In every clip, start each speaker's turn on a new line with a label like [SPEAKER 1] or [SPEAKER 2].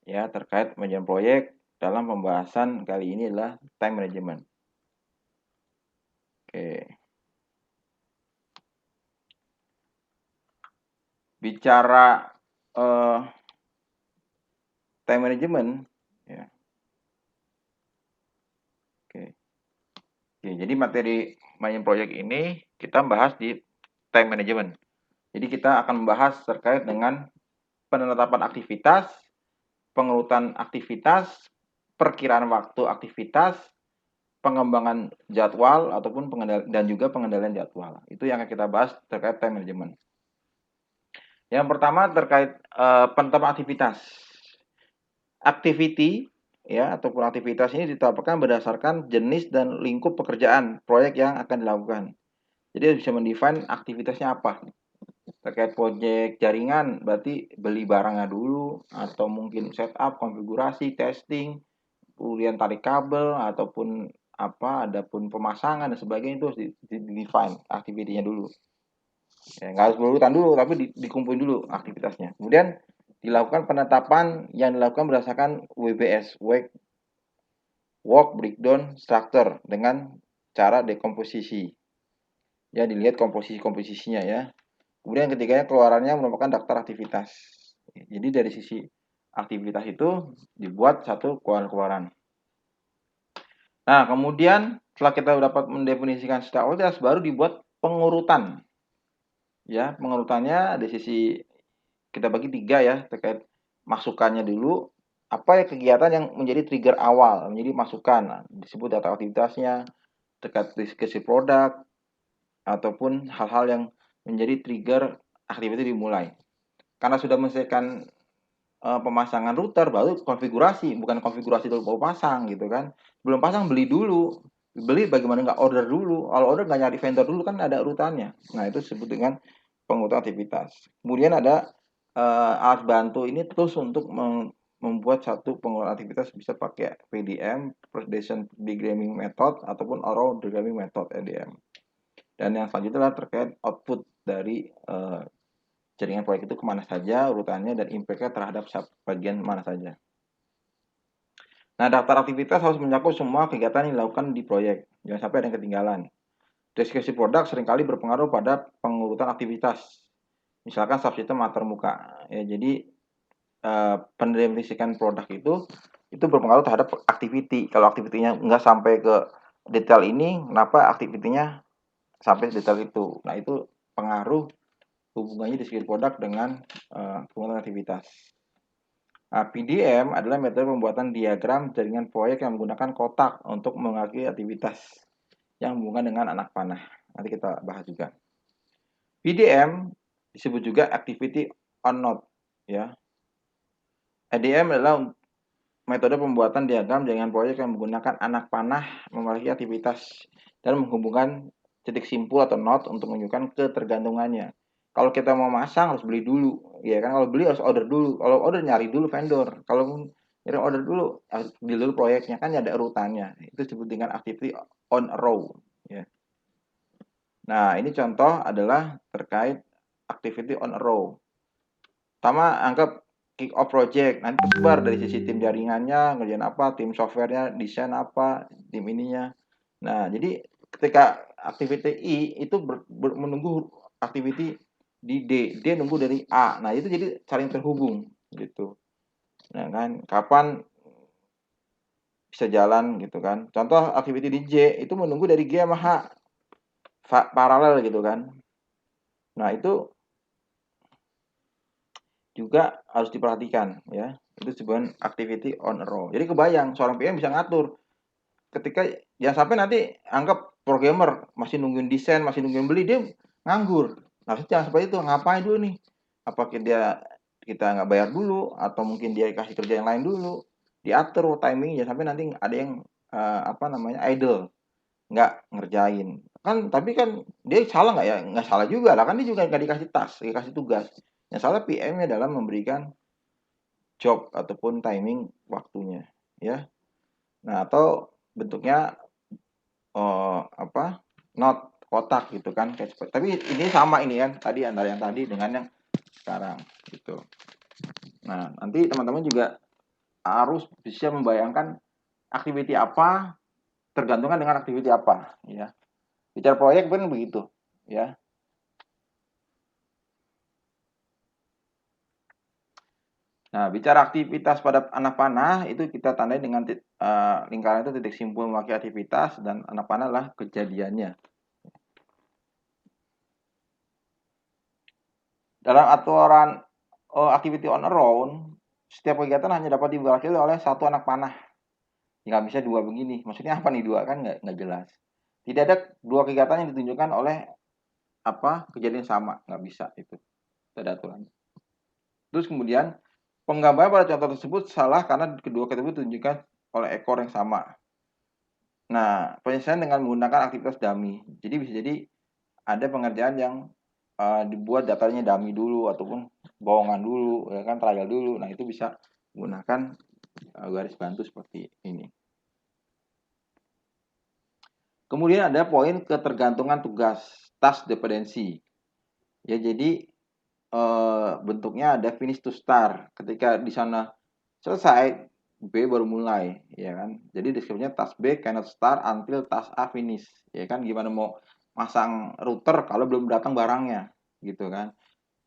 [SPEAKER 1] ya terkait manajemen proyek dalam pembahasan kali ini adalah time management. Oke. Bicara time management, ya. Oke. Oke, jadi materi manajemen proyek ini kita bahas di time management. Jadi kita akan membahas terkait dengan penetapan aktivitas, pengurutan aktivitas, perkiraan waktu aktivitas, pengembangan jadwal ataupun dan juga pengendalian jadwal. Itu yang akan kita bahas terkait time management. Yang pertama terkait penetapan aktivitas. Activity ya ataupun aktivitas ini ditetapkan berdasarkan jenis dan lingkup pekerjaan proyek yang akan dilakukan. Jadi bisa mendefine aktivitasnya apa. Terkait proyek jaringan berarti beli barangnya dulu atau mungkin setup, konfigurasi, testing, kemudian tarik kabel ataupun adapun pemasangan dan sebagainya itu harus di-define aktivitinya dulu. Ya, nggak harus berurutan dulu, tapi dikumpulin dulu aktivitasnya. Kemudian dilakukan penetapan yang dilakukan berdasarkan WBS, Work Breakdown Structure, dengan cara dekomposisi. Ya, dilihat komposisinya ya. Kemudian ketiganya keluarannya merupakan daftar aktivitas. Jadi dari sisi aktivitas itu dibuat satu keluaran-keluaran. Nah, kemudian setelah kita dapat mendefinisikan stakeholders, baru dibuat pengurutan. Ya, pengurutannya di sisi kita bagi 3 ya, terkait masukannya dulu, apa ya kegiatan yang menjadi trigger awal, menjadi masukan. Nah, disebut data aktivitasnya, terkait diskusi produk, ataupun hal-hal yang menjadi trigger aktivitas dimulai. Karena sudah menyelesaikan pemasangan router, baru konfigurasi, bukan konfigurasi dulu baru pasang gitu kan. Belum pasang beli dulu. Beli bagaimana nggak order dulu. Kalau order nggak nyari vendor dulu kan ada urutannya. Nah itu disebut dengan pengurutan aktivitas. Kemudian ada alat bantu ini terus untuk membuat satu pengurutan aktivitas bisa pakai PDM, Precision Diagramming Method, ataupun Arrow Diagramming Method, EDM. Dan yang selanjutnya adalah terkait output dari jaringan proyek itu kemana saja urutannya dan impact-nya terhadap bagian mana saja. Nah, daftar aktivitas harus mencakup semua kegiatan yang dilakukan di proyek. Jangan sampai ada yang ketinggalan. Deskripsi produk seringkali berpengaruh pada pengurutan aktivitas. Misalkan subsystem termuka. Ya, jadi pendefinisikan produk itu berpengaruh terhadap activity. Kalau activity-nya nggak sampai ke detail ini, kenapa activity-nya sampai detail itu? Nah, itu pengaruh hubungannya deskripsi produk dengan pengurutan aktivitas. Nah, PDM adalah metode pembuatan diagram jaringan proyek yang menggunakan kotak untuk mengakui aktivitas yang berhubungan dengan anak panah. Nanti kita bahas juga. PDM disebut juga activity on node, ya. EDM adalah metode pembuatan diagram jaringan proyek yang menggunakan anak panah memiliki aktivitas dan menghubungkan titik simpul atau node untuk menunjukkan ketergantungannya. Kalau kita mau masang harus beli dulu, ya kan? Kalau beli harus order dulu. Kalau order nyari dulu vendor. Kalau nyari order dulu harus beli dulu proyeknya, kan ada urutannya. Itu disebut dengan activity on a row, ya. Nah, ini contoh adalah terkait activity on a row. Pertama, anggap kick off project. Nanti tersebar dari sisi tim jaringannya, ngerjain apa, tim softwarenya, desain apa, tim ininya. Nah, jadi ketika activity I itu menunggu activity di D, D nunggu dari A. Nah, itu jadi saling terhubung gitu. Nah, kan kapan bisa jalan gitu kan. Contoh activity di J itu menunggu dari G sama H paralel gitu kan. Nah, itu juga harus diperhatikan ya. Itu sebuah activity on a row. Jadi kebayang seorang PM bisa ngatur ketika jangan sampai nanti anggap programmer masih nungguin desain, masih nungguin beli, dia nganggur. Nah, jangan seperti itu. Ngapain dulu nih? Apakah kita nggak bayar dulu atau mungkin dia kasih kerja yang lain dulu? Diatur timing ya sampai nanti ada yang idle, nggak ngerjain. Kan tapi kan dia salah nggak ya? Nggak salah juga lah, kan dia juga nggak dikasih dikasih tugas. Yang salah PM-nya dalam memberikan job ataupun timing waktunya, ya. Nah, atau bentuknya not kotak gitu kan, tapi ini sama ini kan tadi antara yang tadi dengan yang sekarang gitu. Nah, nanti teman-teman juga harus bisa membayangkan aktiviti apa tergantungan dengan aktiviti apa, ya. Bicara proyek kan begitu, ya. Nah, bicara aktivitas pada anak panah itu kita tandai dengan lingkaran itu titik simpul mewakili aktivitas dan anak panah adalah kejadiannya. Dalam aturan activity on a round, setiap kegiatan hanya dapat diwakili oleh satu anak panah. Nggak bisa dua begini. Maksudnya apa nih dua kan nggak jelas. Tidak ada dua kegiatan yang ditunjukkan oleh kejadian sama, nggak bisa itu. Tidak ada aturan. Terus kemudian penggambaran pada contoh tersebut salah karena kedua ketersebut ditunjukkan oleh ekor yang sama. Nah, penyelesaian dengan menggunakan aktivitas dummy. Jadi bisa jadi ada pengerjaan yang dibuat datanya dummy dulu ataupun bohongan dulu, ya kan, trial dulu. Nah, itu bisa menggunakan garis bantu seperti ini. Kemudian ada poin ketergantungan tugas, task dependency. Ya, jadi bentuknya ada finish to start. Ketika di sana selesai, B baru mulai, ya kan. Jadi deskripsinya task B cannot start until task A finish. Ya kan, gimana mau masang router kalau belum datang barangnya, gitu kan.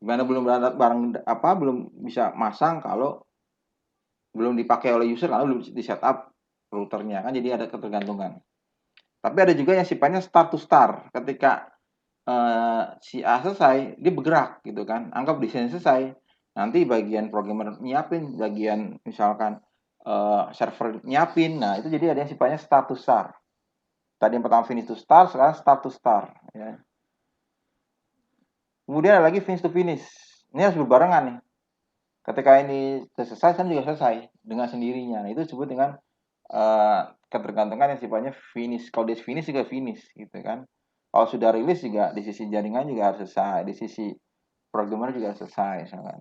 [SPEAKER 1] Gimana belum datang barang belum bisa masang kalau belum dipakai oleh user kalau belum di setup routernya kan, jadi ada ketergantungan. Tapi ada juga yang sifatnya start to start. Ketika si A selesai, dia bergerak gitu kan. Anggap desain selesai, nanti bagian programmer nyiapin, bagian misalkan server nyiapin. Nah, itu jadi ada yang sifatnya start to start. Tadi yang pertama finish to start, sekarang start to start. Ya. Kemudian ada lagi finish to finish. Ini harus berbarengan nih. Ketika ini selesai, kan juga selesai dengan sendirinya. Nah, itu disebut dengan ketergantungan yang sifatnya finish. Kalau dia finish juga finish gitu kan. Kalau sudah rilis juga di sisi jaringan juga harus selesai, di sisi programmer juga harus selesai misalkan.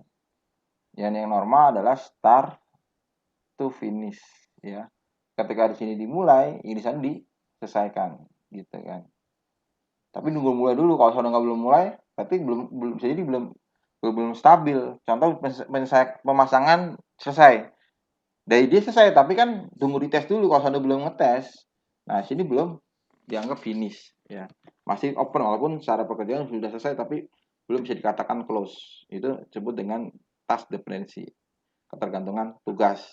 [SPEAKER 1] Yang normal adalah start to finish ya. Ketika di sini dimulai, ini di sana diselesaikan gitu kan. Tapi nunggu mulai dulu. Kalau sudah nggak belum mulai, berarti belum bisa jadi belum stabil. Contoh pemasangan selesai. Dari dia selesai, tapi kan tunggu dites dulu kalau sudah belum ngetes. Nah, sini belum dianggap finish ya. Masih open walaupun secara pekerjaan sudah selesai tapi belum bisa dikatakan close. Itu disebut dengan task dependency, ketergantungan tugas.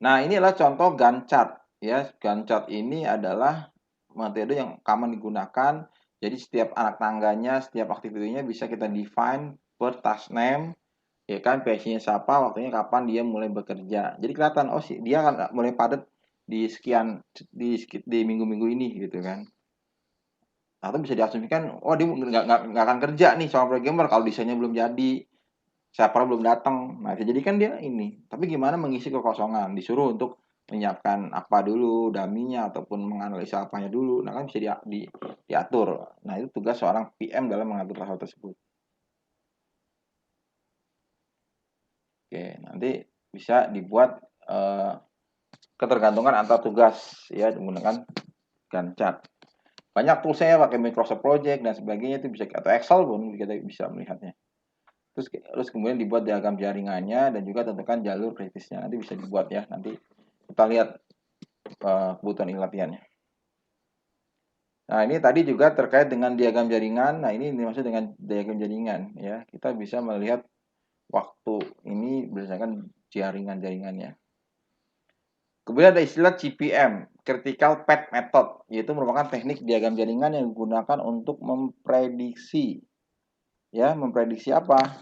[SPEAKER 1] Nah, ini adalah contoh Gantt chart ya. Gantt chart ini adalah metode yang common digunakan. Jadi setiap anak tangganya, setiap aktivitinya bisa kita define per task name, ya kan, PSC-nya siapa, waktunya kapan dia mulai bekerja. Jadi kelihatan, oh sih dia akan mulai padat di sekian di minggu-minggu ini gitu kan. Atau bisa diasumsikan, oh dia nggak akan kerja nih sama programmer kalau desainnya belum jadi, siapa belum datang. Nah, jadi kan dia ini. Tapi gimana mengisi kekosongan? Disuruh untuk menyiapkan apa dulu, daminya ataupun menganalisa apanya dulu. Nah, kan bisa diatur. Nah, itu tugas seorang PM dalam mengatur hal tersebut. Oke, nanti bisa dibuat ketergantungan antar tugas ya menggunakan Gantt chart. Banyak toolsnya pakai Microsoft Project dan sebagainya itu bisa, atau Excel pun kita bisa melihatnya. Terus kemudian dibuat diagram jaringannya dan juga tentukan jalur kritisnya. Nanti bisa dibuat ya. Nanti kita lihat kebutuhan ini latihannya. Nah, ini tadi juga terkait dengan diagram jaringan. Nah, ini dimaksud dengan diagram jaringan ya. Kita bisa melihat waktu ini berdasarkan jaringan-jaringannya. Kemudian ada istilah CPM, Critical Path Method, yaitu merupakan teknik diagram jaringan yang digunakan untuk memprediksi apa?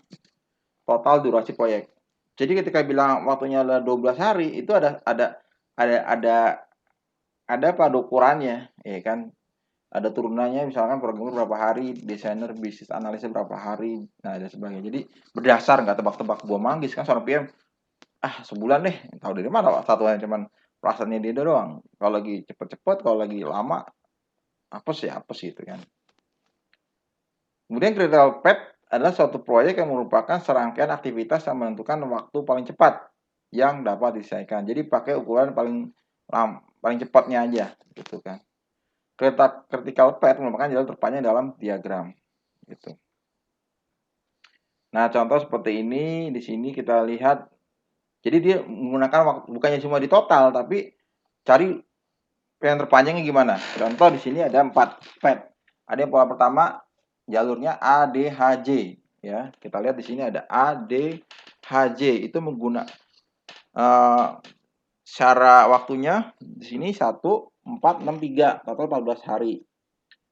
[SPEAKER 1] Total durasi proyek. Jadi ketika bilang waktunya adalah 12 hari, itu ada pada ukurannya, ya kan? Ada turunannya, misalkan programmer berapa hari, desainer bisnis analisa berapa hari, nah dan sebagainya. Jadi berdasar, nggak tebak-tebak buah manggis kan seorang PM, sebulan deh, tahu dari mana satuannya, cuman perasaannya dia doang. Kalau lagi cepet-cepet, kalau lagi lama apa sih itu kan. Kemudian critical path adalah suatu proyek yang merupakan serangkaian aktivitas yang menentukan waktu paling cepat yang dapat diselesaikan. Jadi pakai ukuran paling cepatnya aja gitu kan. Critical path merupakan jalan terpanjang dalam diagram gitu. Nah, contoh seperti ini di sini kita lihat Jadi dia menggunakan waktu, bukannya cuma di total, tapi cari yang terpanjangnya gimana. Contoh di sini ada 4 pet. Ada yang pola pertama jalurnya ADHJ ya. Kita lihat di sini ada ADHJ itu menggunakan secara waktunya di sini 1, 4, 6, 3 total 14 hari.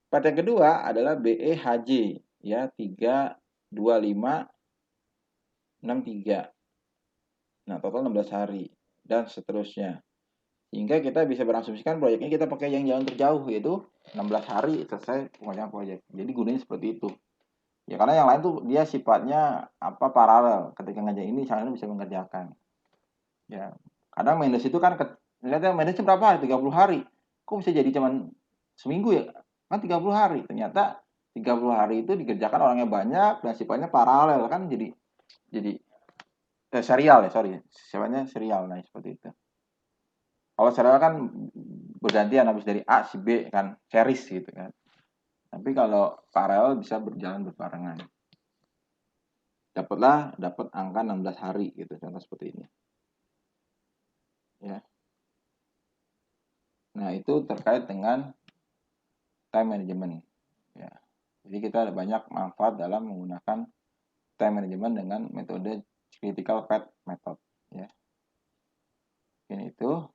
[SPEAKER 1] Pet yang kedua adalah BEHJ ya 3, 2, 5, 6, 3. Nah, total 16 hari dan seterusnya. Sehingga kita bisa berasumsikan proyeknya kita pakai yang jalan terjauh yaitu 16 hari selesai pengerjaan proyek. Jadi gunanya seperti itu. Ya karena yang lain tuh dia sifatnya paralel. Ketika ngerjain ini misalnya bisa mengerjakan. Ya. Kadang Mendes itu kan ternyata Mendes berapa hari? 30 hari. Kok bisa jadi cuman seminggu ya? Kan 30 hari. Ternyata 30 hari itu dikerjakan orangnya banyak dan sifatnya paralel kan jadi serial ya, sorry. Sifatnya serial nah seperti itu. Kalau serial kan bergantian habis dari A si B kan series gitu kan. Tapi kalau paralel bisa berjalan berbarengan. Dapat angka 16 hari gitu contoh seperti ini. Ya. Nah, itu terkait dengan time management. Ya. Jadi kita ada banyak manfaat dalam menggunakan time management dengan metode critical path method ya. Ini itu